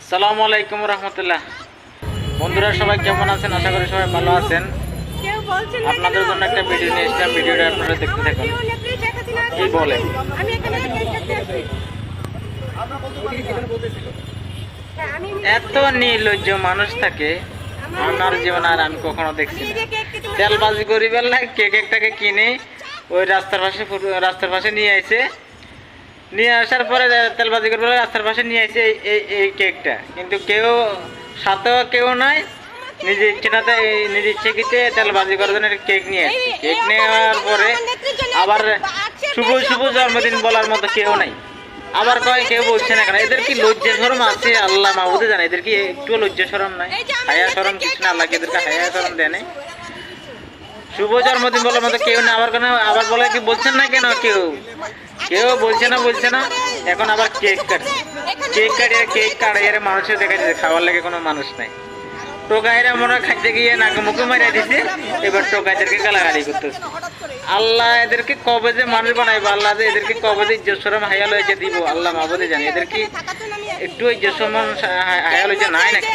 আসসালামু আলাইকুম রহমতুল্লাহ। বন্ধুরা সবাই কেমন আছেন? আশা করি সবাই ভালো আছেন। আপনাদের জন্য একটা ভিডিও নিয়ে এসেছিলাম, ভিডিওটা আপনারা দেখতে থাকুন। কি বলে এত নির্লজ্জ মানুষ থাকে আমার জীবনে আর আমি কখনো দেখছি না। তেলবাজি করি বেলা কেক একটাকে কিনে ওই রাস্তার পাশে নিয়ে আসে, নিয়ে আসার পরে তেলবাজি করে রাস্তার পাশে নিয়ে আসে এই কেকটা, কিন্তু কেউ সাথেও কেউ নাই। নিজের ইচ্ছেটাতে নিজের ইচ্ছেকিতে তেলবাজি করার জন্য কেক নিয়ে আসছে। কেক নেওয়ার পরে আবার শুভ শুভ জন্মদিন বলার মতো কেউ নাই। আবার কয় কেউ বলছে না কেন। এদের কি লজ্জা শরম আছে? আল্লাহ মাহবুদে জানে এদের কি একটু লজ্জা শরম নাই, হায়া শরম কিছু না লাগে। এদেরকে হায়া শরম দেয় নাই। শুভ জন্মদিন বলার মতো কেউ না। আবার কেন আবার বলে কি বলছেন না কেন? কেউ বলছে না। এখন আবার কেক কাটিয়ে মানুষের দেখা যাচ্ছে খাওয়ার লাগে কোনো মানুষ নাই। টোকাইরা মনে হয় খাইতে গিয়ে নাকে মুখে মারিয়ে দিছে, এবার টোকাইদেরকে গালাগালি করতেছে। আল্লাহ এদেরকে কবে যে মানুষ বানাইবো, আল্লাহ যে এদেরকে কবে যে ইজ্জত শরম হায়া লইছে দিব, আল্লাহ মাহবুদে জানে। এদের কি একটু ইজ্জত শরম হায়া লইছে নাই নাকি?